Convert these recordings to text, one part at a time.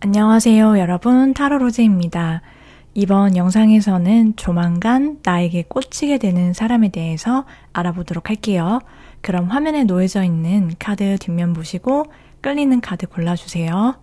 안녕하세요, 여러분. 타로로즈입니다. 이번 영상에서는 조만간 나에게 꽂히게 되는 사람에 대해서 알아보도록 할게요. 그럼 화면에 놓여져 있는 카드 뒷면 보시고 끌리는 카드 골라주세요.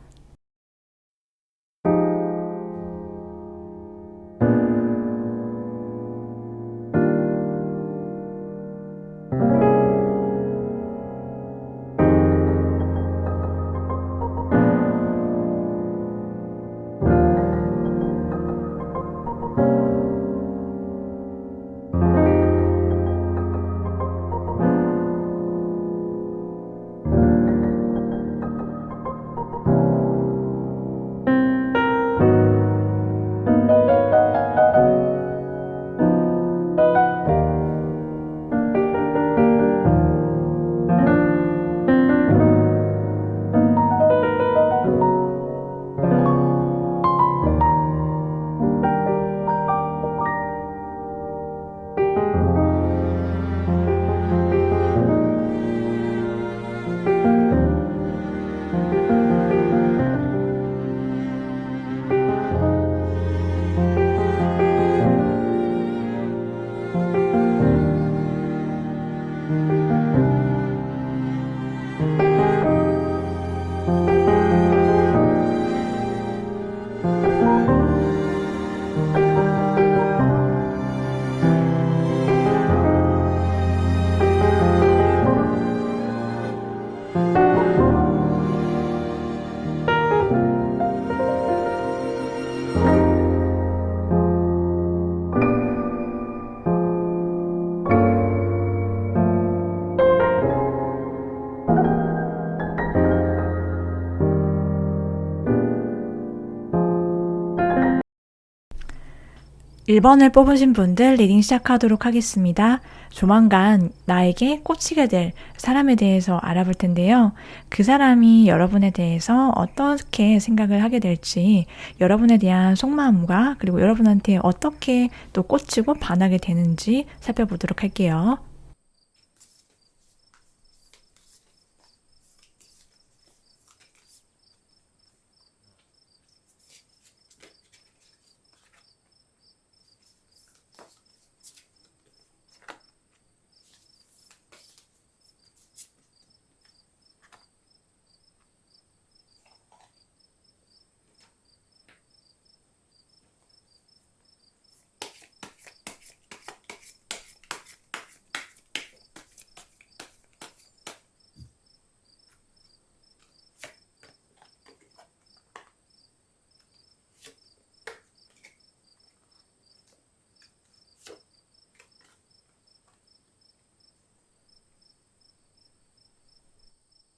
(1번을) 뽑으신 분들 리딩 시작하도록 하겠습니다. 조만간 나에게 꽂히게 될 사람에 대해서 알아볼 텐데요. 그 사람이 여러분에 대해서 어떻게 생각을 하게 될지, 여러분에 대한 속마음과 그리고 여러분한테 어떻게 또 꽂히고 반하게 되는지 살펴보도록 할게요.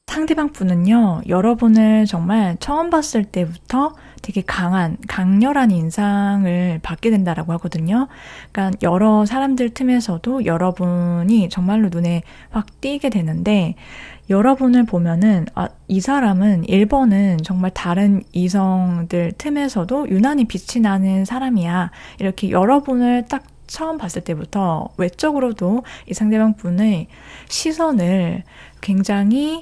상대방 분은요, 여러분을 정말 처음 봤을 때부터 되게 강렬한 인상을 받게 된다라고 하거든요. 그러니까 여러 사람들 틈에서도 여러분이 정말로 눈에 확 띄게 되는데, 여러분을 보면은, 이 사람은 1번은 정말 다른 이성들 틈에서도 유난히 빛이 나는 사람이야. 이렇게 여러분을 딱 처음 봤을 때부터 외적으로도 이 상대방 분의 시선을 굉장히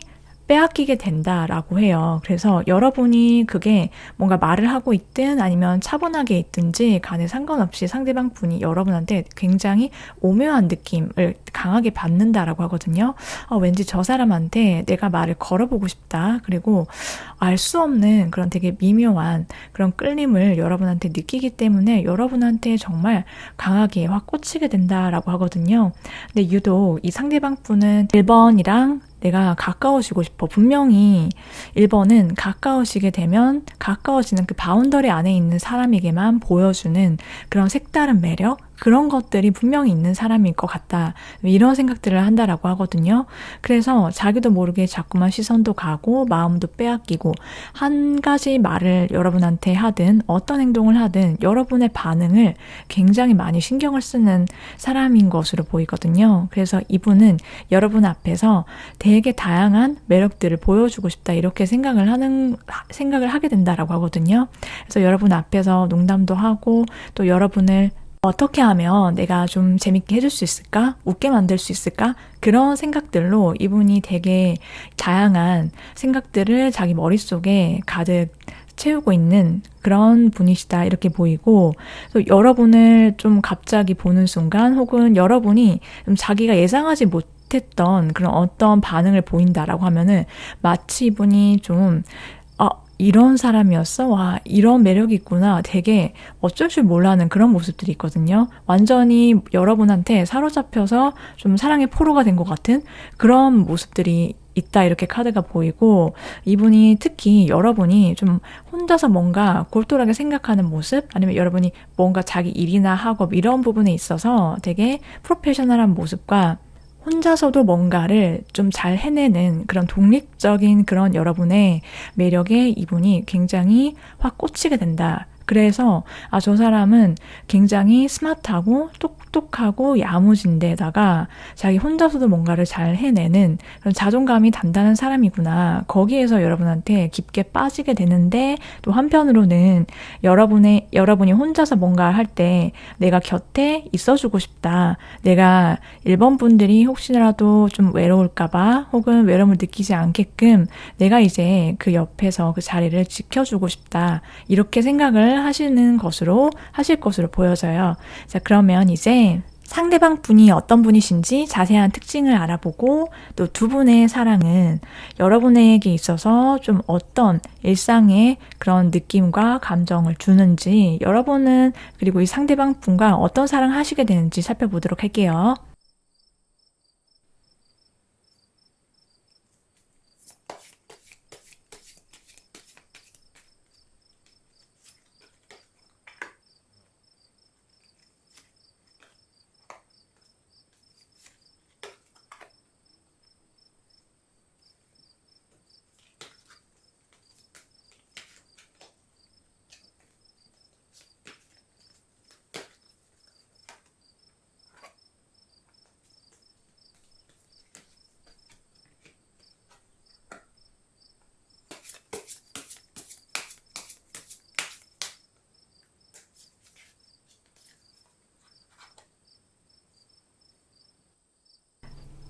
빼앗기게 된다라고 해요. 그래서 여러분이 그게 뭔가 말을 하고 있든 아니면 차분하게 있든지 간에 상관없이 상대방 분이 여러분한테 굉장히 오묘한 느낌을 강하게 받는다라고 하거든요. 왠지 저 사람한테 내가 말을 걸어보고 싶다. 그리고 알 수 없는 그런 되게 미묘한 그런 끌림을 여러분한테 느끼기 때문에 여러분한테 정말 강하게 확 꽂히게 된다라고 하거든요. 근데 유독 이 상대방 분은 1번이랑 내가 가까워지고 싶어. 분명히 1번은 가까워지게 되면 가까워지는 그 바운더리 안에 있는 사람에게만 보여주는 그런 색다른 매력, 그런 것들이 분명히 있는 사람일 것 같다. 이런 생각들을 한다라고 하거든요. 그래서 자기도 모르게 자꾸만 시선도 가고 마음도 빼앗기고 한 가지 말을 여러분한테 하든 어떤 행동을 하든 여러분의 반응을 굉장히 많이 신경을 쓰는 사람인 것으로 보이거든요. 그래서 이분은 여러분 앞에서 되게 다양한 매력들을 보여주고 싶다 이렇게 생각을 하게 된다라고 하거든요. 그래서 여러분 앞에서 농담도 하고 또 여러분을 어떻게 하면 내가 좀 재밌게 해줄 수 있을까? 웃게 만들 수 있을까? 그런 생각들로 이분이 되게 다양한 생각들을 자기 머릿속에 가득 채우고 있는 그런 분이시다 이렇게 보이고, 또 여러분을 좀 갑자기 보는 순간 혹은 여러분이 좀 자기가 예상하지 못했던 그런 어떤 반응을 보인다라고 하면은 마치 이분이 좀 이런 사람이었어? 와, 이런 매력이 있구나. 되게 어쩔 줄 몰라하는 그런 모습들이 있거든요. 완전히 여러분한테 사로잡혀서 좀 사랑의 포로가 된 것 같은 그런 모습들이 있다 이렇게 카드가 보이고, 이분이 특히 여러분이 좀 혼자서 뭔가 골똘하게 생각하는 모습, 아니면 여러분이 뭔가 자기 일이나 학업 이런 부분에 있어서 되게 프로페셔널한 모습과 혼자서도 뭔가를 좀 잘 해내는 그런 독립적인 그런 여러분의 매력에 이분이 굉장히 확 꽂히게 된다. 그래서 저 사람은 굉장히 스마트하고 똑똑하고 야무진데다가 자기 혼자서도 뭔가를 잘 해내는 그런 자존감이 단단한 사람이구나. 거기에서 여러분한테 깊게 빠지게 되는데, 또 한편으로는 여러분이 혼자서 뭔가 할 때 내가 곁에 있어주고 싶다. 내가 1번 분들이 혹시라도 좀 외로울까봐 혹은 외로움을 느끼지 않게끔 내가 이제 그 옆에서 그 자리를 지켜주고 싶다. 이렇게 생각을 하실 것으로 보여져요. 자, 그러면 이제 상대방 분이 어떤 분이신지 자세한 특징을 알아보고, 또 두 분의 사랑은 여러분에게 있어서 좀 어떤 일상의 그런 느낌과 감정을 주는지, 여러분은 그리고 이 상대방 분과 어떤 사랑을 하시게 되는지 살펴보도록 할게요.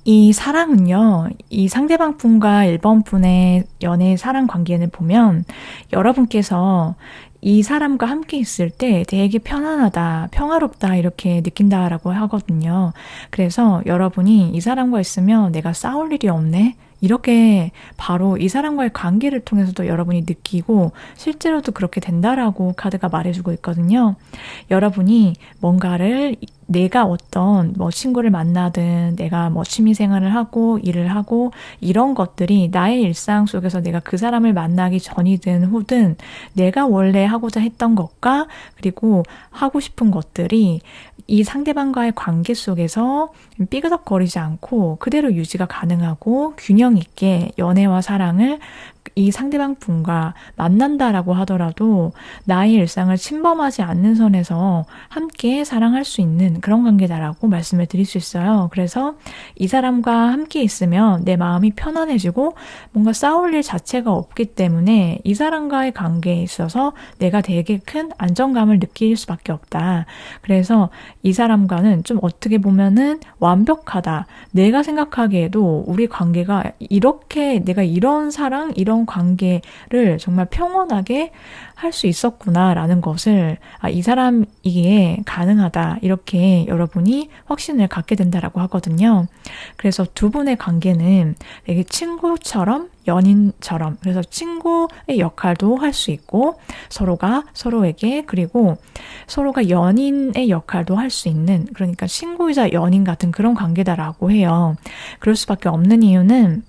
이 사랑은요, 이 상대방 분과 1번 분의 연애 사랑 관계를 보면 여러분께서 이 사람과 함께 있을 때 되게 편안하다, 평화롭다 이렇게 느낀다라고 하거든요. 그래서 여러분이 이 사람과 있으면 내가 싸울 일이 없네? 이렇게 바로 이 사람과의 관계를 통해서도 여러분이 느끼고 실제로도 그렇게 된다라고 카드가 말해주고 있거든요. 여러분이 뭔가를 내가 어떤 친구를 만나든 내가 취미 생활을 하고 일을 하고 이런 것들이 나의 일상 속에서 내가 그 사람을 만나기 전이든 후든 내가 원래 하고자 했던 것과 그리고 하고 싶은 것들이 이 상대방과의 관계 속에서 삐그덕거리지 않고 그대로 유지가 가능하고 균형 있게 연애와 사랑을 이 상대방 분과 만난다라고 하더라도 나의 일상을 침범하지 않는 선에서 함께 사랑할 수 있는 그런 관계다라고 말씀을 드릴 수 있어요. 그래서 이 사람과 함께 있으면 내 마음이 편안해지고 뭔가 싸울 일 자체가 없기 때문에 이 사람과의 관계에 있어서 내가 되게 큰 안정감을 느낄 수밖에 없다. 그래서 이 사람과는 좀 어떻게 보면은 완벽하다. 내가 생각하기에도 우리 관계가 이렇게 내가 이런 사랑, 이런 관계를 정말 평온하게 할 수 있었구나라는 것을 이 사람이기에 가능하다. 이렇게 여러분이 확신을 갖게 된다라고 하거든요. 그래서 두 분의 관계는 되게 친구처럼 연인처럼, 그래서 친구의 역할도 할 수 있고 서로가 서로에게, 그리고 서로가 연인의 역할도 할 수 있는, 그러니까 친구이자 연인 같은 그런 관계다라고 해요. 그럴 수밖에 없는 이유는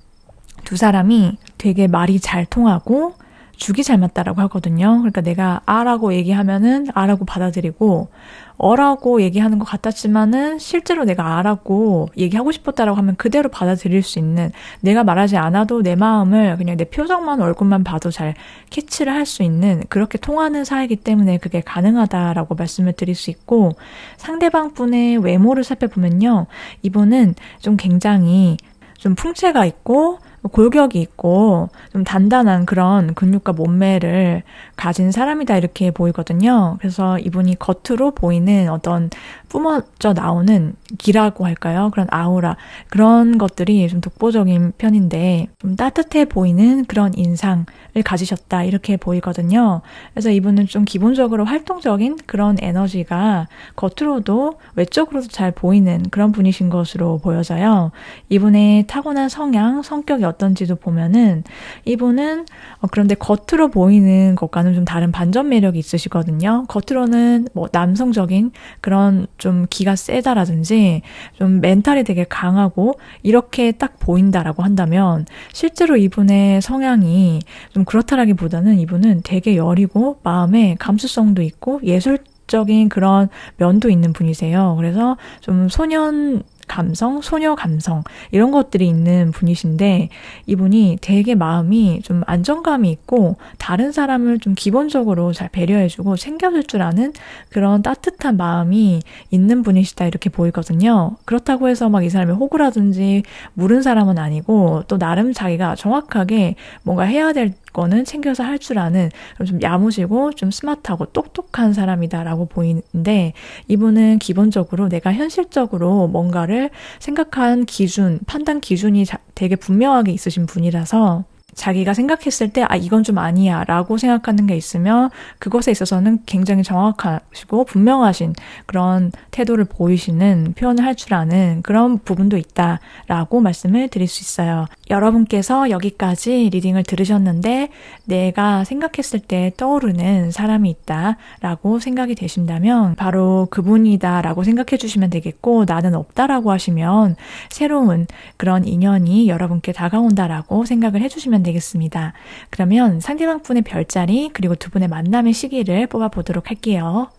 두 사람이 되게 말이 잘 통하고 죽이 잘 맞다라고 하거든요. 그러니까 내가 아라고 얘기하면은 아라고 받아들이고, 어라고 얘기하는 것 같았지만은 실제로 내가 아라고 얘기하고 싶었다라고 하면 그대로 받아들일 수 있는, 내가 말하지 않아도 내 마음을 그냥 내 표정만 얼굴만 봐도 잘 캐치를 할 수 있는, 그렇게 통하는 사이이기 때문에 그게 가능하다라고 말씀을 드릴 수 있고, 상대방 분의 외모를 살펴보면요, 이분은 좀 굉장히 좀 풍채가 있고 골격이 있고 좀 단단한 그런 근육과 몸매를 가진 사람이다 이렇게 보이거든요. 그래서 이분이 겉으로 보이는 어떤 뿜어져 나오는 기라고 할까요? 그런 아우라, 그런 것들이 좀 독보적인 편인데 좀 따뜻해 보이는 그런 인상을 가지셨다 이렇게 보이거든요. 그래서 이분은 좀 기본적으로 활동적인 그런 에너지가 겉으로도 외적으로도 잘 보이는 그런 분이신 것으로 보여져요. 이분의 타고난 성향, 성격이 어떤지도 보면은 이분은 그런데 겉으로 보이는 것과는 좀 다른 반전 매력이 있으시거든요. 겉으로는 뭐 남성적인 그런 좀 기가 세다라든지 좀 멘탈이 되게 강하고 이렇게 딱 보인다라고 한다면 실제로 이분의 성향이 좀 그렇다라기보다는 이분은 되게 여리고 마음에 감수성도 있고 예술적인 그런 면도 있는 분이세요. 그래서 좀 소년 감성, 소녀 감성 이런 것들이 있는 분이신데 이분이 되게 마음이 좀 안정감이 있고 다른 사람을 좀 기본적으로 잘 배려해주고 챙겨줄 줄 아는 그런 따뜻한 마음이 있는 분이시다 이렇게 보이거든요. 그렇다고 해서 막 이 사람이 호구라든지 무른 사람은 아니고 또 나름 자기가 정확하게 뭔가 해야 될 거는 챙겨서 할 줄 아는 좀 야무지고 좀 스마트하고 똑똑한 사람이다라고 보이는데 이분은 기본적으로 내가 현실적으로 뭔가를 생각한 기준, 판단 기준이 되게 분명하게 있으신 분이라서 자기가 생각했을 때 이건 좀 아니야 라고 생각하는 게 있으면 그것에 있어서는 굉장히 정확하시고 분명하신 그런 태도를 보이시는 표현을 할 줄 아는 그런 부분도 있다라고 말씀을 드릴 수 있어요. 여러분께서 여기까지 리딩을 들으셨는데 내가 생각했을 때 떠오르는 사람이 있다라고 생각이 되신다면 바로 그분이다라고 생각해 주시면 되겠고 나는 없다라고 하시면 새로운 그런 인연이 여러분께 다가온다라고 생각을 해주시면 되겠습니다. 그러면 상대방 분의 별자리 그리고 두 분의 만남의 시기를 뽑아보도록 할게요.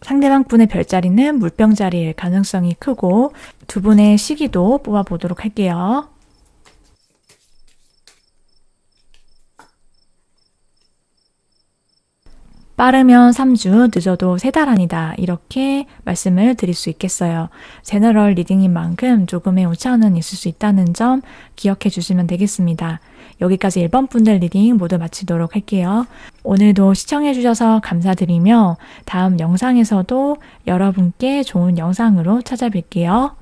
상대방 분의 별자리는 물병자리일 가능성이 크고 두 분의 시기도 뽑아보도록 할게요. 빠르면 3주, 늦어도 3달 아니다. 이렇게 말씀을 드릴 수 있겠어요. 제너럴 리딩인 만큼 조금의 오차는 있을 수 있다는 점 기억해 주시면 되겠습니다. 여기까지 1번 분들 리딩 모두 마치도록 할게요. 오늘도 시청해 주셔서 감사드리며 다음 영상에서도 여러분께 좋은 영상으로 찾아뵐게요.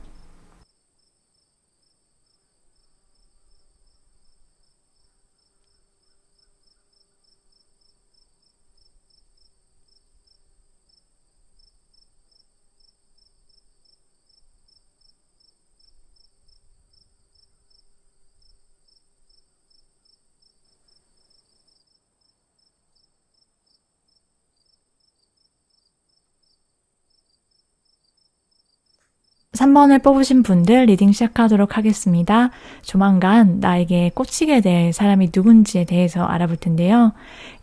3번을 뽑으신 분들 리딩 시작하도록 하겠습니다. 조만간 나에게 꽂히게 될 사람이 누군지에 대해서 알아볼 텐데요.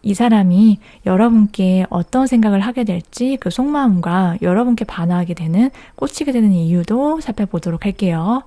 이 사람이 여러분께 어떤 생각을 하게 될지 그 속마음과 여러분께 반하게 되는, 꽂히게 되는 이유도 살펴보도록 할게요.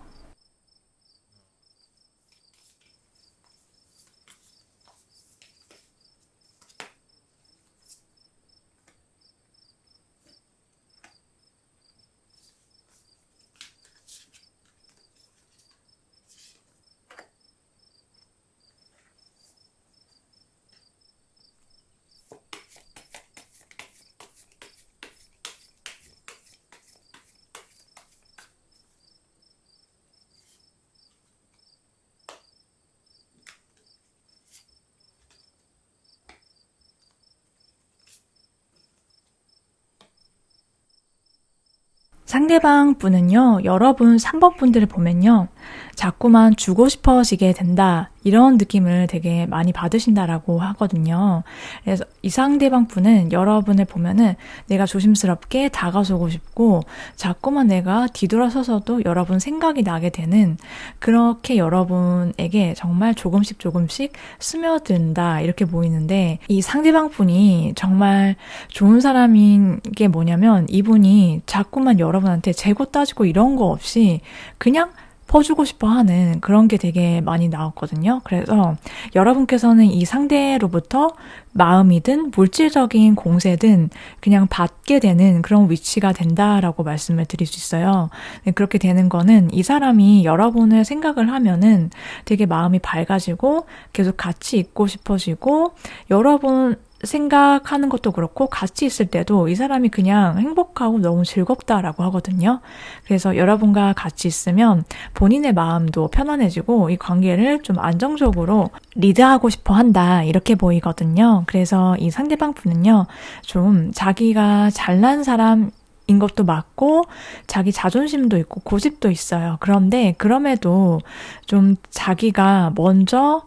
상대방 분은요, 여러분 3번 분들을 보면요, 자꾸만 주고 싶어지게 된다, 이런 느낌을 되게 많이 받으신다라고 하거든요. 그래서 이 상대방 분은 여러분을 보면은 내가 조심스럽게 다가서고 싶고 자꾸만 내가 뒤돌아서서도 여러분 생각이 나게 되는, 그렇게 여러분에게 정말 조금씩 스며든다 이렇게 보이는데, 이 상대방 분이 정말 좋은 사람인 게 뭐냐면 이분이 자꾸만 여러분한테 재고 따지고 이런 거 없이 그냥 퍼주고 싶어 하는 그런 게 되게 많이 나왔거든요. 그래서 여러분께서는 이 상대로부터 마음이든 물질적인 공세든 그냥 받게 되는 그런 위치가 된다라고 말씀을 드릴 수 있어요. 그렇게 되는 거는 이 사람이 여러분을 생각을 하면은 되게 마음이 밝아지고 계속 같이 있고 싶어지고 여러분 생각하는 것도 그렇고 같이 있을 때도 이 사람이 그냥 행복하고 너무 즐겁다라고 하거든요. 그래서 여러분과 같이 있으면 본인의 마음도 편안해지고 이 관계를 좀 안정적으로 리드하고 싶어 한다 이렇게 보이거든요. 그래서 이 상대방 분은요, 좀 자기가 잘난 사람 인 것도 맞고 자기 자존심도 있고 고집도 있어요. 그런데 그럼에도 좀 자기가 먼저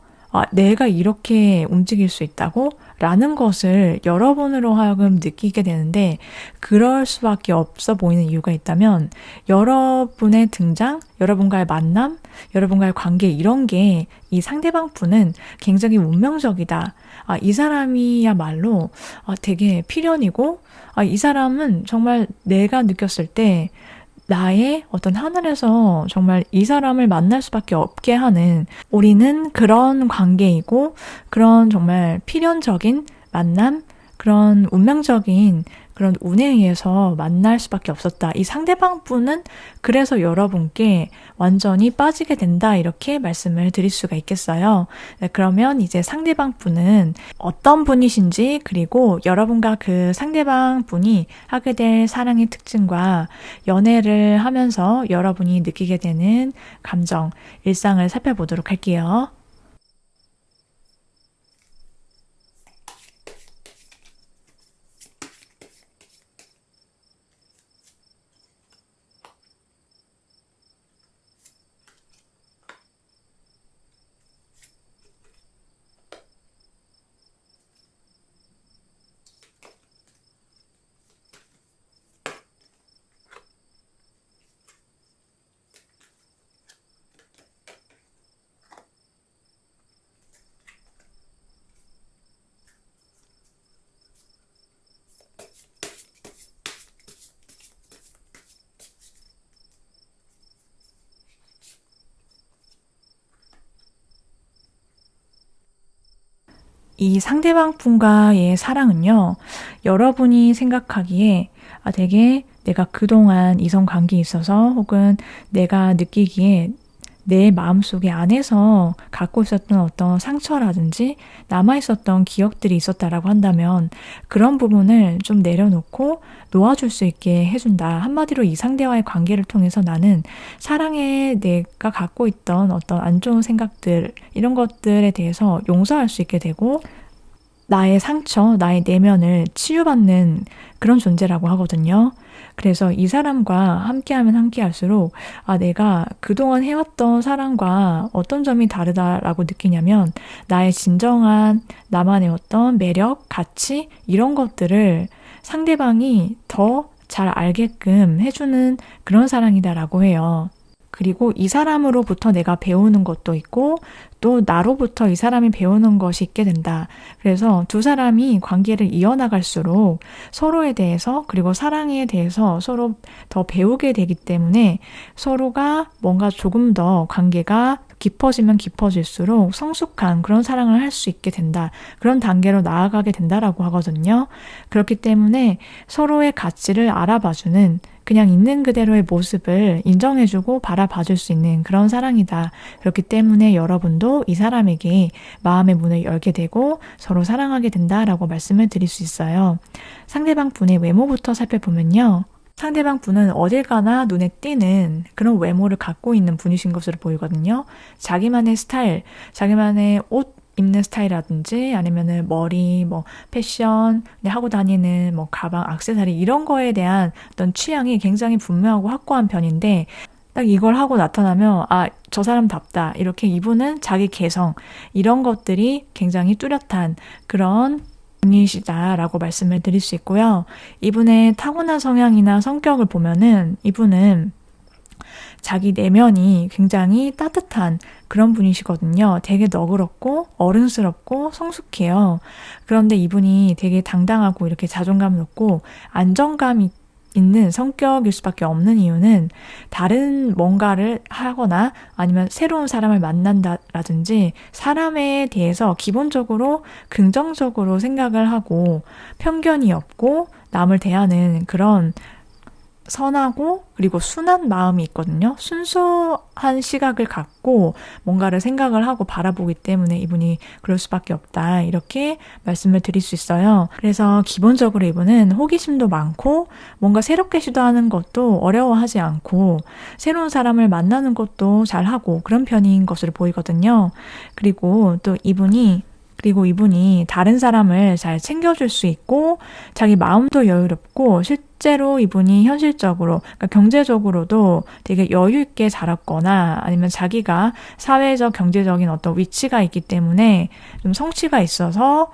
내가 이렇게 움직일 수 있다고? 라는 것을 여러분으로 하여금 느끼게 되는데, 그럴 수밖에 없어 보이는 이유가 있다면 여러분의 등장, 여러분과의 만남, 여러분과의 관계 이런 게 이 상대방 분은 굉장히 운명적이다. 이 사람이야말로 되게 필연이고, 이 사람은 정말 내가 느꼈을 때 나의 어떤 하늘에서 정말 이 사람을 만날 수밖에 없게 하는, 우리는 그런 관계이고 그런 정말 필연적인 만남, 그런 운명적인 그런 운에 의해서 만날 수밖에 없었다. 이 상대방 분은 그래서 여러분께 완전히 빠지게 된다 이렇게 말씀을 드릴 수가 있겠어요. 네, 그러면 이제 상대방 분은 어떤 분이신지, 그리고 여러분과 그 상대방 분이 하게 될 사랑의 특징과 연애를 하면서 여러분이 느끼게 되는 감정, 일상을 살펴보도록 할게요. 이 상대방 분과의 사랑은요, 여러분이 생각하기에 되게 내가 그동안 이성 관계에 있어서 혹은 내가 느끼기에 내 마음속에 안에서 갖고 있었던 어떤 상처라든지 남아있었던 기억들이 있었다라고 한다면 그런 부분을 좀 내려놓고 놓아줄 수 있게 해준다. 한마디로 이 상대와의 관계를 통해서 나는 사랑에 내가 갖고 있던 어떤 안 좋은 생각들, 이런 것들에 대해서 용서할 수 있게 되고 나의 상처, 나의 내면을 치유받는 그런 존재라고 하거든요. 그래서 이 사람과 함께하면 함께할수록 내가 그동안 해왔던 사랑과 어떤 점이 다르다라고 느끼냐면 나의 진정한 나만의 어떤 매력, 가치 이런 것들을 상대방이 더 잘 알게끔 해주는 그런 사랑이다라고 해요. 그리고 이 사람으로부터 내가 배우는 것도 있고 또 나로부터 이 사람이 배우는 것이 있게 된다. 그래서 두 사람이 관계를 이어나갈수록 서로에 대해서, 그리고 사랑에 대해서 서로 더 배우게 되기 때문에 서로가 뭔가 조금 더 관계가 깊어지면 깊어질수록 성숙한 그런 사랑을 할 수 있게 된다. 그런 단계로 나아가게 된다라고 하거든요. 그렇기 때문에 서로의 가치를 알아봐주는, 그냥 있는 그대로의 모습을 인정해주고 바라봐줄 수 있는 그런 사랑이다. 그렇기 때문에 여러분도 이 사람에게 마음의 문을 열게 되고 서로 사랑하게 된다라고 말씀을 드릴 수 있어요. 상대방 분의 외모부터 살펴보면요. 상대방 분은 어딜 가나 눈에 띄는 그런 외모를 갖고 있는 분이신 것으로 보이거든요. 자기만의 스타일, 자기만의 옷 입는 스타일이라든지 아니면은 머리, 패션, 하고 다니는 가방, 액세서리 이런 거에 대한 어떤 취향이 굉장히 분명하고 확고한 편인데 딱 이걸 하고 나타나면 저 사람답다. 이렇게 이분은 자기 개성 이런 것들이 굉장히 뚜렷한 그런 분이시다라고 말씀을 드릴 수 있고요. 이분의 타고난 성향이나 성격을 보면은 이분은 자기 내면이 굉장히 따뜻한 그런 분이시거든요. 되게 너그럽고 어른스럽고 성숙해요. 그런데 이분이 되게 당당하고 이렇게 자존감 높고 안정감이 있는 성격일 수밖에 없는 이유는 다른 뭔가를 하거나 아니면 새로운 사람을 만난다라든지 사람에 대해서 기본적으로 긍정적으로 생각을 하고 편견이 없고 남을 대하는 그런 선하고 그리고 순한 마음이 있거든요. 순수한 시각을 갖고 뭔가를 생각을 하고 바라보기 때문에 이분이 그럴 수밖에 없다. 이렇게 말씀을 드릴 수 있어요. 그래서 기본적으로 이분은 호기심도 많고 뭔가 새롭게 시도하는 것도 어려워하지 않고 새로운 사람을 만나는 것도 잘하고 그런 편인 것으로 보이거든요. 그리고 이분이 다른 사람을 잘 챙겨줄 수 있고 자기 마음도 여유롭고 실제로 이분이 현실적으로 그러니까 경제적으로도 되게 여유 있게 자랐거나 아니면 자기가 사회적 경제적인 어떤 위치가 있기 때문에 좀 성취가 있어서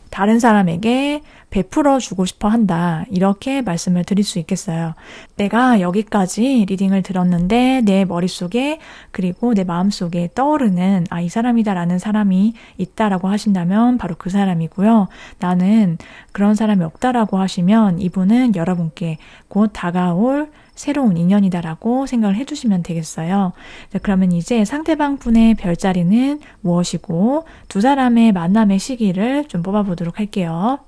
다른 사람에게 베풀어 주고 싶어 한다. 이렇게 말씀을 드릴 수 있겠어요. 내가 여기까지 리딩을 들었는데 내 머릿속에 그리고 내 마음속에 떠오르는 이 사람이다라는 사람이 있다라고 하신다면 바로 그 사람이고요. 나는 그런 사람이 없다라고 하시면 이분은 여러분께 곧 다가올 새로운 인연이다라고 생각을 해주시면 되겠어요. 자, 그러면 이제 상대방 분의 별자리는 무엇이고 두 사람의 만남의 시기를 좀 뽑아보도록 할게요.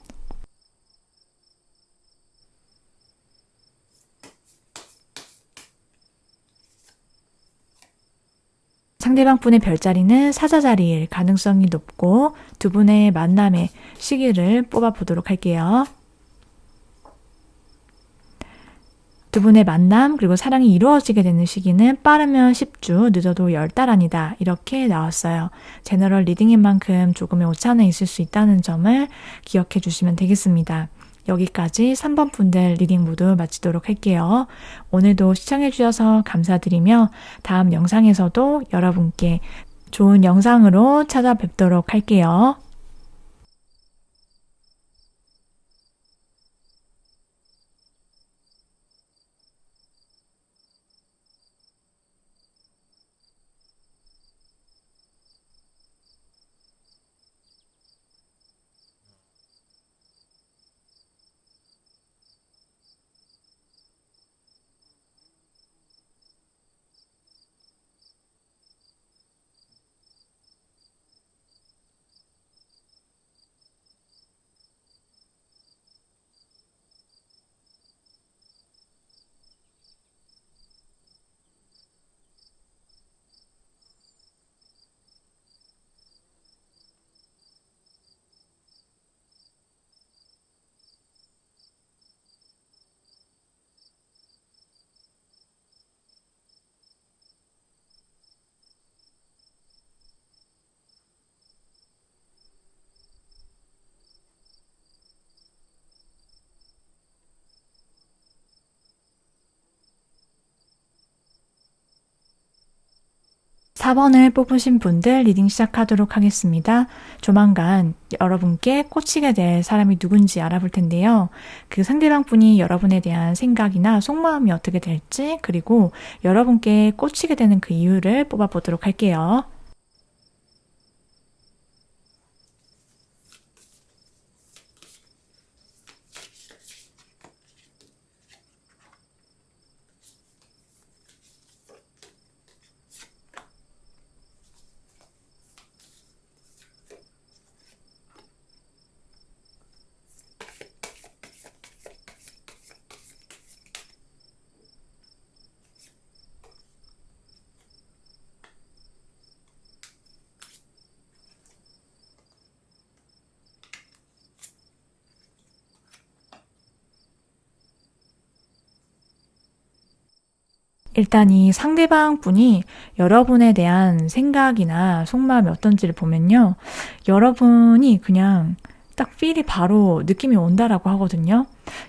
상대방 분의 별자리는 사자자리일 가능성이 높고 두 분의 만남의 시기를 뽑아보도록 할게요. 두 분의 만남 그리고 사랑이 이루어지게 되는 시기는 빠르면 10주, 늦어도 10달 아니다. 이렇게 나왔어요. 제너럴 리딩인 만큼 조금의 오차는 있을 수 있다는 점을 기억해 주시면 되겠습니다. 여기까지 3번 분들 리딩 모두 마치도록 할게요. 오늘도 시청해 주셔서 감사드리며 다음 영상에서도 여러분께 좋은 영상으로 찾아뵙도록 할게요. 사 번을 뽑으신 분들 리딩 시작하도록 하겠습니다. 조만간 여러분께 꽂히게 될 사람이 누군지 알아볼 텐데요. 그 상대방 분이 여러분에 대한 생각이나 속마음이 어떻게 될지 그리고 여러분께 꽂히게 되는 그 이유를 뽑아보도록 할게요. 일단 이 상대방 분이 여러분에 대한 생각이나 속마음이 어떤지를 보면요. 여러분이 그냥 딱 필이 바로 느낌이 온다라고 하거든요.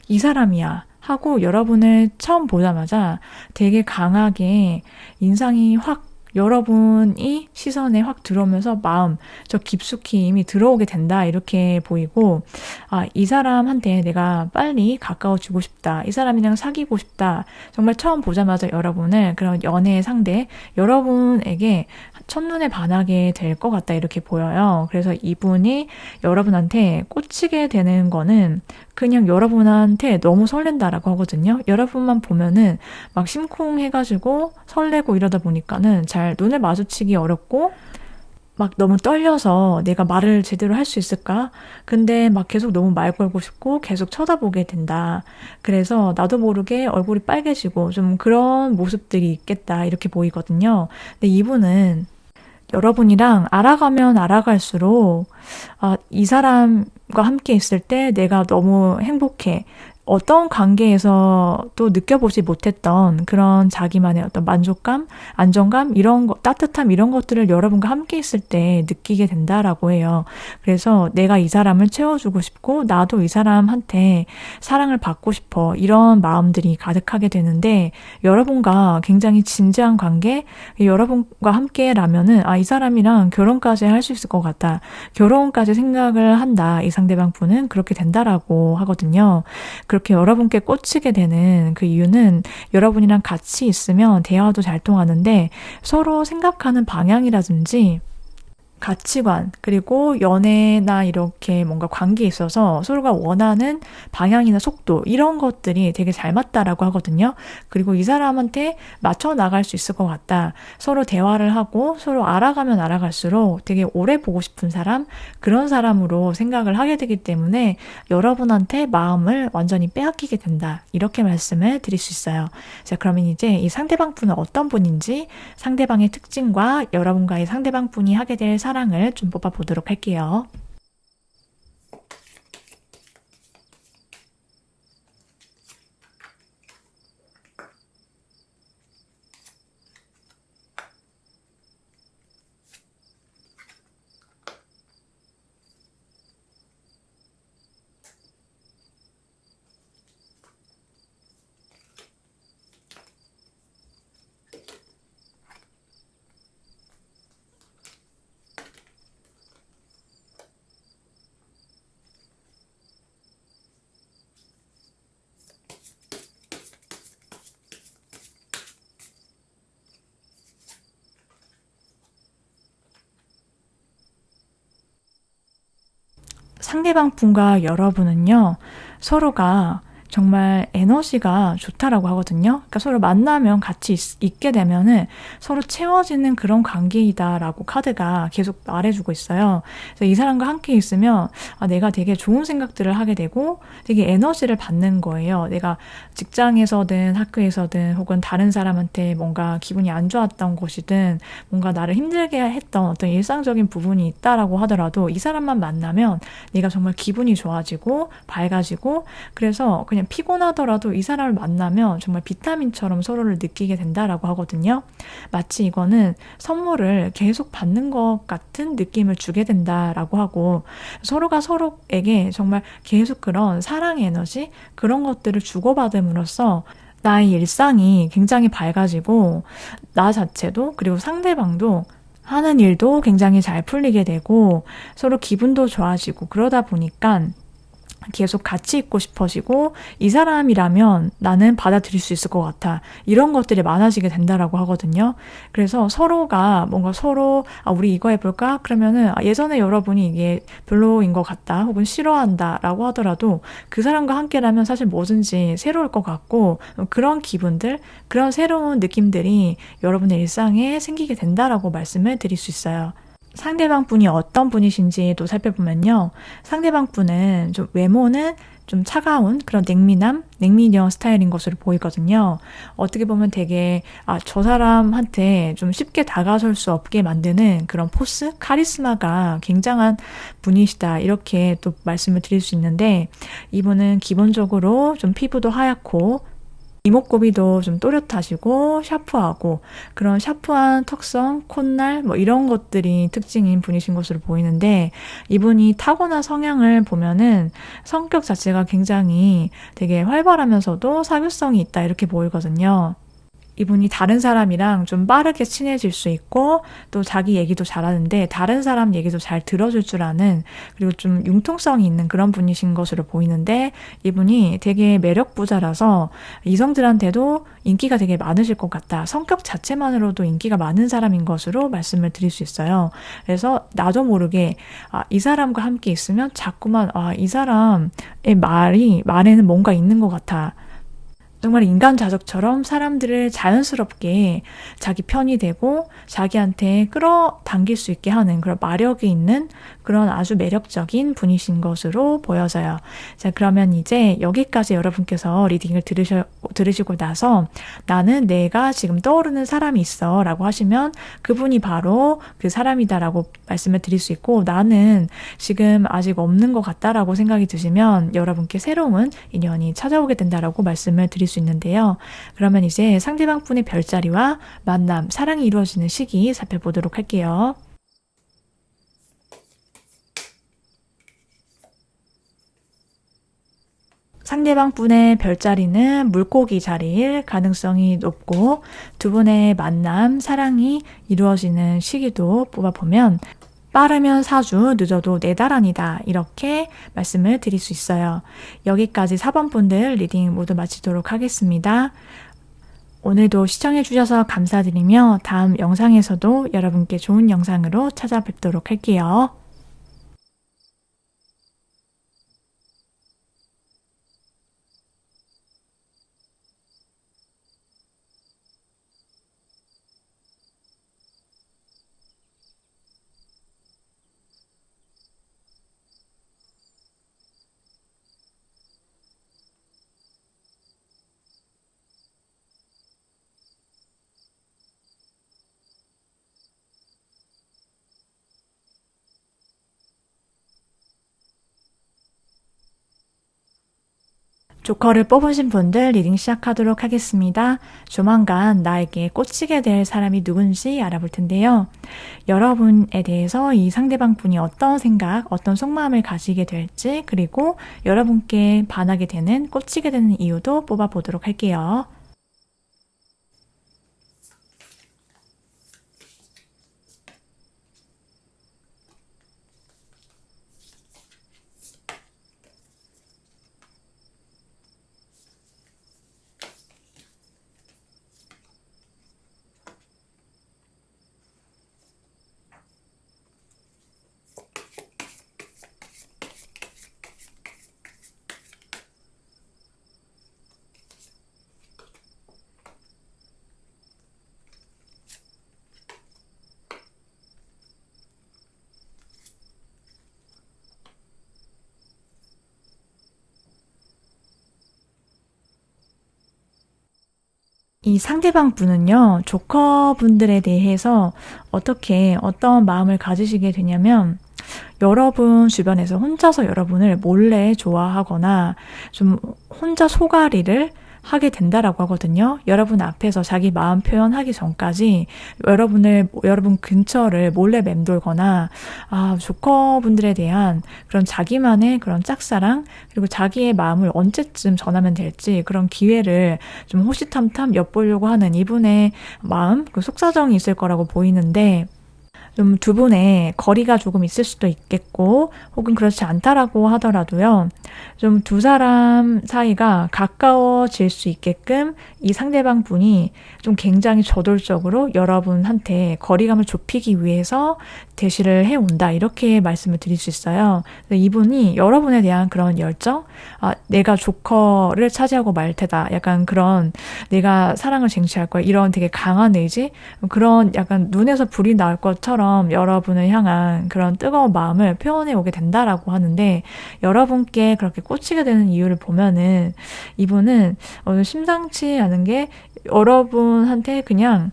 이 사람이야 하고 여러분을 처음 보자마자 되게 강하게 인상이 확 여러분이 시선에 확 들어오면서 마음 저 깊숙이 이미 들어오게 된다 이렇게 보이고 이 사람한테 내가 빨리 가까워지고 싶다. 이 사람이랑 사귀고 싶다. 정말 처음 보자마자 여러분을 그런 연애의 상대 여러분에게 첫눈에 반하게 될 것 같다 이렇게 보여요. 그래서 이분이 여러분한테 꽂히게 되는 거는 그냥 여러분한테 너무 설렌다라고 하거든요. 여러분만 보면은 막 심쿵해가지고 설레고 이러다 보니까는 잘 눈을 마주치기 어렵고 막 너무 떨려서 내가 말을 제대로 할 수 있을까? 근데 막 계속 너무 말 걸고 싶고 계속 쳐다보게 된다. 그래서 나도 모르게 얼굴이 빨개지고 좀 그런 모습들이 있겠다. 이렇게 보이거든요. 근데 이분은 여러분이랑 알아가면 알아갈수록 이 사람과 함께 있을 때 내가 너무 행복해. 어떤 관계에서 또 느껴보지 못했던 그런 자기만의 어떤 만족감, 안정감, 이런 거, 따뜻함, 이런 것들을 여러분과 함께 있을 때 느끼게 된다라고 해요. 그래서 내가 이 사람을 채워주고 싶고, 나도 이 사람한테 사랑을 받고 싶어. 이런 마음들이 가득하게 되는데, 여러분과 굉장히 진지한 관계, 여러분과 함께라면은, 이 사람이랑 결혼까지 할 수 있을 것 같다. 결혼까지 생각을 한다. 이 상대방 분은 그렇게 된다라고 하거든요. 그렇게 여러분께 꽂히게 되는 그 이유는 여러분이랑 같이 있으면 대화도 잘 통하는데 서로 생각하는 방향이라든지 가치관, 그리고 연애나 이렇게 뭔가 관계에 있어서 서로가 원하는 방향이나 속도, 이런 것들이 되게 잘 맞다라고 하거든요. 그리고 이 사람한테 맞춰 나갈 수 있을 것 같다. 서로 대화를 하고 서로 알아가면 알아갈수록 되게 오래 보고 싶은 사람, 그런 사람으로 생각을 하게 되기 때문에 여러분한테 마음을 완전히 빼앗기게 된다. 이렇게 말씀을 드릴 수 있어요. 자, 그러면 이제 이 상대방 분은 어떤 분인지, 상대방의 특징과 여러분과의 상대방 분이 하게 될 사랑을 좀 뽑아보도록 할게요. 상대방 분과 여러분은요, 서로가 정말 에너지가 좋다라고 하거든요. 그러니까 서로 만나면 같이 있게 되면은 서로 채워지는 그런 관계이다라고 카드가 계속 말해주고 있어요. 그래서 이 사람과 함께 있으면 내가 되게 좋은 생각들을 하게 되고 되게 에너지를 받는 거예요. 내가 직장에서든 학교에서든 혹은 다른 사람한테 뭔가 기분이 안 좋았던 것이든 뭔가 나를 힘들게 했던 어떤 일상적인 부분이 있다라고 하더라도 이 사람만 만나면 내가 정말 기분이 좋아지고 밝아지고, 그래서 그냥 피곤하더라도 이 사람을 만나면 정말 비타민처럼 서로를 느끼게 된다라고 하거든요. 마치 이거는 선물을 계속 받는 것 같은 느낌을 주게 된다라고 하고, 서로가 서로에게 정말 계속 그런 사랑의 에너지, 그런 것들을 주고받음으로써 나의 일상이 굉장히 밝아지고 나 자체도, 그리고 상대방도 하는 일도 굉장히 잘 풀리게 되고 서로 기분도 좋아지고, 그러다 보니까 계속 같이 있고 싶어지고 이 사람이라면 나는 받아들일 수 있을 것 같아. 이런 것들이 많아지게 된다라고 하거든요. 그래서 서로가 뭔가 서로 우리 이거 해볼까? 그러면은 예전에 여러분이 이게 별로인 것 같다 혹은 싫어한다라고 하더라도 그 사람과 함께라면 사실 뭐든지 새로울 것 같고, 그런 기분들, 그런 새로운 느낌들이 여러분의 일상에 생기게 된다라고 말씀을 드릴 수 있어요. 상대방 분이 어떤 분이신지도 살펴보면요. 상대방 분은 좀 외모는 좀 차가운 그런 냉미녀 스타일인 것으로 보이거든요. 어떻게 보면 되게 저 사람한테 좀 쉽게 다가설 수 없게 만드는 그런 포스, 카리스마가 굉장한 분이시다. 이렇게 또 말씀을 드릴 수 있는데, 이분은 기본적으로 좀 피부도 하얗고 이목구비도 좀 또렷하시고 샤프하고, 그런 샤프한 턱선, 콧날 뭐 이런 것들이 특징인 분이신 것으로 보이는데, 이분이 타고난 성향을 보면은 성격 자체가 굉장히 되게 활발하면서도 사교성이 있다 이렇게 보이거든요. 이분이 다른 사람이랑 좀 빠르게 친해질 수 있고 또 자기 얘기도 잘하는데 다른 사람 얘기도 잘 들어줄 줄 아는, 그리고 좀 융통성이 있는 그런 분이신 것으로 보이는데, 이분이 되게 매력 부자라서 이성들한테도 인기가 되게 많으실 것 같다. 성격 자체만으로도 인기가 많은 사람인 것으로 말씀을 드릴 수 있어요. 그래서 나도 모르게 이 사람과 함께 있으면 자꾸만 이 사람의 말에는 뭔가 있는 것 같아. 정말 인간 자석처럼 사람들을 자연스럽게 자기 편이 되고 자기한테 끌어당길 수 있게 하는 그런 마력이 있는 그런 아주 매력적인 분이신 것으로 보여져요. 자, 그러면 이제 여기까지 여러분께서 리딩을 들으시고 나서 나는 내가 지금 떠오르는 사람이 있어 라고 하시면 그분이 바로 그 사람이다라고 말씀을 드릴 수 있고, 나는 지금 아직 없는 것 같다라고 생각이 드시면 여러분께 새로운 인연이 찾아오게 된다라고 말씀을 드릴 수 있는데요. 그러면 이제 상대방 분의 별자리와 만남, 사랑이 이루어지는 시기 살펴보도록 할게요. 상대방 분의 별자리는 물고기 자리일 가능성이 높고, 두 분의 만남, 사랑이 이루어지는 시기도 뽑아보면 빠르면 4주, 늦어도 4달 안이다, 이렇게 말씀을 드릴 수 있어요. 여기까지 4번 분들 리딩 모두 마치도록 하겠습니다. 오늘도 시청해주셔서 감사드리며 다음 영상에서도 여러분께 좋은 영상으로 찾아뵙도록 할게요. 조커를 뽑으신 분들 리딩 시작하도록 하겠습니다. 조만간 나에게 꽂히게 될 사람이 누군지 알아볼 텐데요. 여러분에 대해서 이 상대방 분이 어떤 생각, 어떤 속마음을 가지게 될지, 그리고 여러분께 반하게 되는, 꽂히게 되는 이유도 뽑아보도록 할게요. 이 상대방 분은요, 조커 분들에 대해서 어떤 마음을 가지시게 되냐면, 여러분 주변에서 혼자서 여러분을 몰래 좋아하거나 좀 혼자 소갈이를 하게 된다라고 하거든요. 여러분 앞에서 자기 마음 표현하기 전까지 여러분 근처를 몰래 맴돌거나, 조커분들에 대한 그런 자기만의 그런 짝사랑, 그리고 자기의 마음을 언제쯤 전하면 될지 그런 기회를 좀 호시탐탐 엿보려고 하는 이분의 마음, 그 속사정이 있을 거라고 보이는데, 좀 두 분의 거리가 조금 있을 수도 있겠고, 혹은 그렇지 않다라고 하더라도요, 좀 두 사람 사이가 가까워질 수 있게끔 이 상대방 분이 좀 굉장히 저돌적으로 여러분한테 거리감을 좁히기 위해서 대시를 해온다, 이렇게 말씀을 드릴 수 있어요. 이분이 여러분에 대한 그런 열정, 내가 조커를 차지하고 말 테다, 약간 그런, 내가 사랑을 쟁취할 거야, 이런 되게 강한 의지, 그런 약간 눈에서 불이 나올 것처럼 여러분을 향한 그런 뜨거운 마음을 표현해 오게 된다라고 하는데, 여러분께 그렇게 꽂히게 되는 이유를 보면은 이분은 심상치 않은 게, 여러분한테 그냥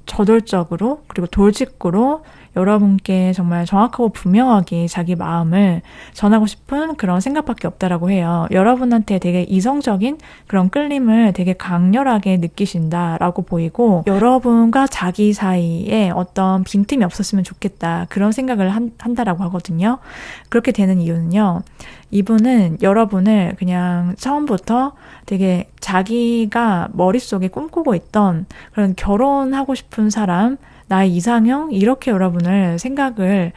저돌적으로, 그리고 돌직구로 여러분께 정말 정확하고 분명하게 자기 마음을 전하고 싶은 그런 생각밖에 없다라고 해요. 여러분한테 되게 이성적인 그런 끌림을 되게 강렬하게 느끼신다라고 보이고, 여러분과 자기 사이에 어떤 빈틈이 없었으면 좋겠다, 그런 생각을 한다라고 하거든요. 그렇게 되는 이유는요, 이분은 여러분을 그냥 처음부터 되게 자기가 머릿속에 꿈꾸고 있던 그런 결혼하고 싶은 사람, 나의 이상형, 이렇게 여러분을 생각을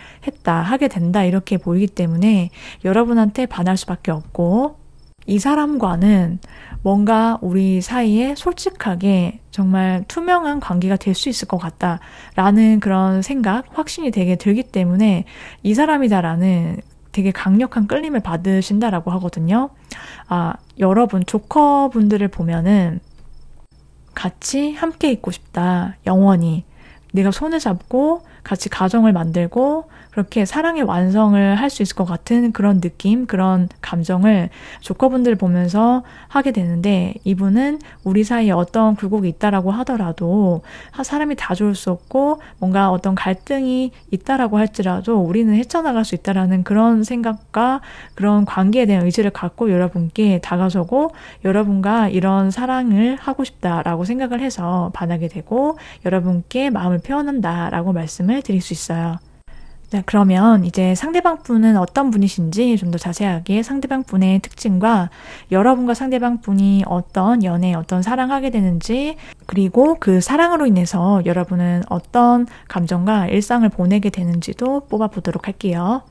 하게 된다, 이렇게 보이기 때문에 여러분한테 반할 수밖에 없고, 이 사람과는 뭔가 우리 사이에 솔직하게 정말 투명한 관계가 될 수 있을 것 같다라는 그런 생각, 확신이 되게 들기 때문에 이 사람이다라는 되게 강력한 끌림을 받으신다라고 하거든요. 여러분, 조커분들을 보면은 같이 함께 있고 싶다. 영원히. 내가 손을 잡고 같이 가정을 만들고 그렇게 사랑의 완성을 할 수 있을 것 같은 그런 느낌, 그런 감정을 조커분들 보면서 하게 되는데 이분은 우리 사이에 어떤 굴곡이 있다라고 하더라도 사람이 다 좋을 수 없고 뭔가 어떤 갈등이 있다라고 할지라도 우리는 헤쳐나갈 수 있다라는 그런 생각과 그런 관계에 대한 의지를 갖고 여러분께 다가서고 여러분과 이런 사랑을 하고 싶다라고 생각을 해서 반하게 되고 여러분께 마음을 표현한다라고 말씀을 드릴 수 있어요. 네, 그러면 이제 상대방 분은 어떤 분이신지 좀 더 자세하게 상대방 분의 특징과 여러분과 상대방 분이 어떤 연애, 어떤 사랑하게 되는지 그리고 그 사랑으로 인해서 여러분은 어떤 감정과 일상을 보내게 되는지도 뽑아보도록 할게요.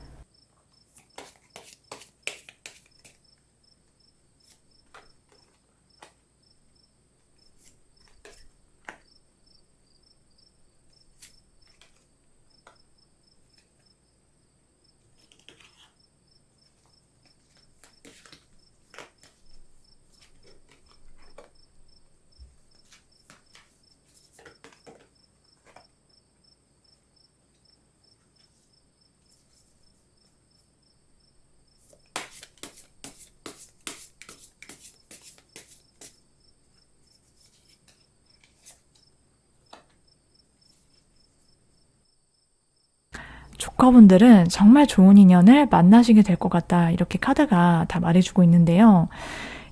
조커분들은 정말 좋은 인연을 만나시게 될 것 같다. 이렇게 카드가 다 말해주고 있는데요.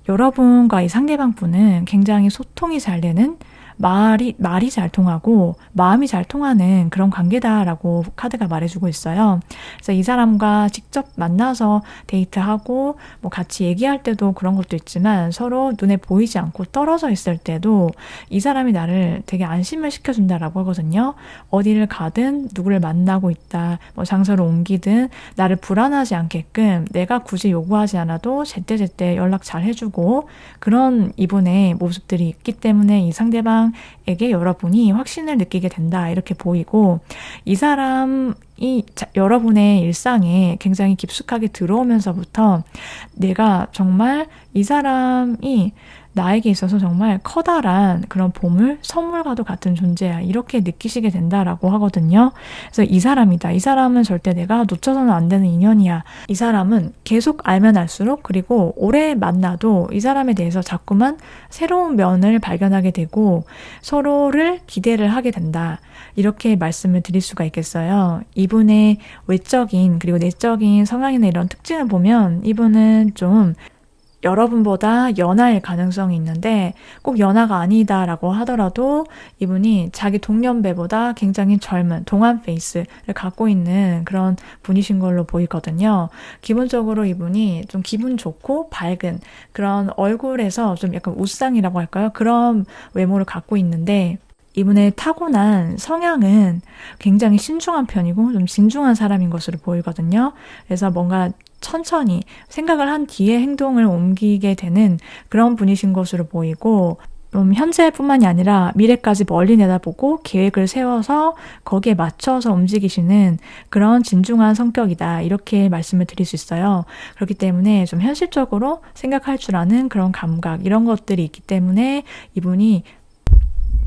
여러분과 이 상대방 분은 굉장히 소통이 잘 되는 말이 잘 통하고 마음이 잘 통하는 그런 관계다라고 카드가 말해주고 있어요. 그래서 이 사람과 직접 만나서 데이트하고 뭐 같이 얘기할 때도 그런 것도 있지만 서로 눈에 보이지 않고 떨어져 있을 때도 이 사람이 나를 되게 안심을 시켜준다라고 하거든요. 어디를 가든 누구를 만나고 있다, 뭐 장소를 옮기든 나를 불안하지 않게끔 내가 굳이 요구하지 않아도 제때제때 연락 잘 해주고 그런 이분의 모습들이 있기 때문에 이 상대방에게 여러분이 확신을 느끼게 된다 이렇게 보이고 이 사람이 여러분의 일상에 굉장히 깊숙하게 들어오면서부터 내가 정말 이 사람이 나에게 있어서 정말 커다란 그런 보물, 선물과도 같은 존재야. 이렇게 느끼시게 된다라고 하거든요. 그래서 이 사람이다. 이 사람은 절대 내가 놓쳐서는 안 되는 인연이야. 이 사람은 계속 알면 알수록 그리고 오래 만나도 이 사람에 대해서 자꾸만 새로운 면을 발견하게 되고 서로를 기대를 하게 된다. 이렇게 말씀을 드릴 수가 있겠어요. 이분의 외적인 그리고 내적인 성향이나 이런 특징을 보면 이분은 좀 여러분보다 연하일 가능성이 있는데 꼭 연하가 아니다라고 하더라도 이분이 자기 동년배보다 굉장히 젊은 동안 페이스를 갖고 있는 그런 분이신 걸로 보이거든요. 기본적으로 이분이 좀 기분 좋고 밝은 그런 얼굴에서 좀 약간 웃상이라고 할까요? 그런 외모를 갖고 있는데 이분의 타고난 성향은 굉장히 신중한 편이고 좀 진중한 사람인 것으로 보이거든요. 그래서 뭔가 천천히 생각을 한 뒤에 행동을 옮기게 되는 그런 분이신 것으로 보이고 현재뿐만이 아니라 미래까지 멀리 내다보고 계획을 세워서 거기에 맞춰서 움직이시는 그런 진중한 성격이다. 이렇게 말씀을 드릴 수 있어요. 그렇기 때문에 좀 현실적으로 생각할 줄 아는 그런 감각 이런 것들이 있기 때문에 이분이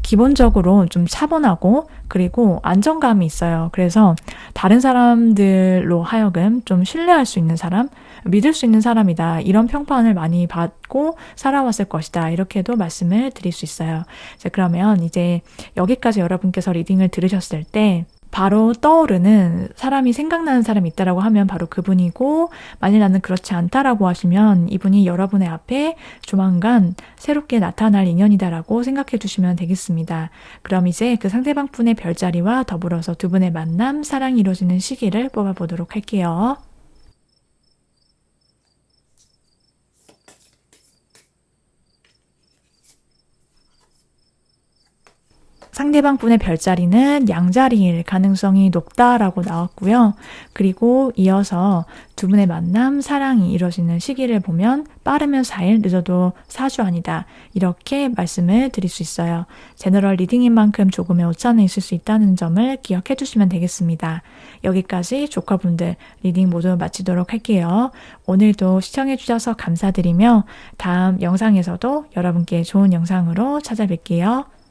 기본적으로 좀 차분하고 그리고 안정감이 있어요. 그래서 다른 사람들로 하여금 좀 신뢰할 수 있는 사람, 믿을 수 있는 사람이다. 이런 평판을 많이 받고 살아왔을 것이다. 이렇게도 말씀을 드릴 수 있어요. 자, 그러면 이제 여기까지 여러분께서 리딩을 들으셨을 때 바로 떠오르는 사람이 생각나는 사람이 있다라고 하면 바로 그분이고 만일 나는 그렇지 않다라고 하시면 이분이 여러분의 앞에 조만간 새롭게 나타날 인연이다라고 생각해 주시면 되겠습니다. 그럼 이제 그 상대방 분의 별자리와 더불어서 두 분의 만남, 사랑이 이루어지는 시기를 뽑아보도록 할게요. 상대방 분의 별자리는 양자리일 가능성이 높다라고 나왔고요. 그리고 이어서 두 분의 만남, 사랑이 이루어지는 시기를 보면 빠르면 4일, 늦어도 4주 아니다. 이렇게 말씀을 드릴 수 있어요. 제너럴 리딩인 만큼 조금의 오차는 있을 수 있다는 점을 기억해 주시면 되겠습니다. 여기까지 조카분들 리딩 모두 마치도록 할게요. 오늘도 시청해 주셔서 감사드리며 다음 영상에서도 여러분께 좋은 영상으로 찾아뵐게요.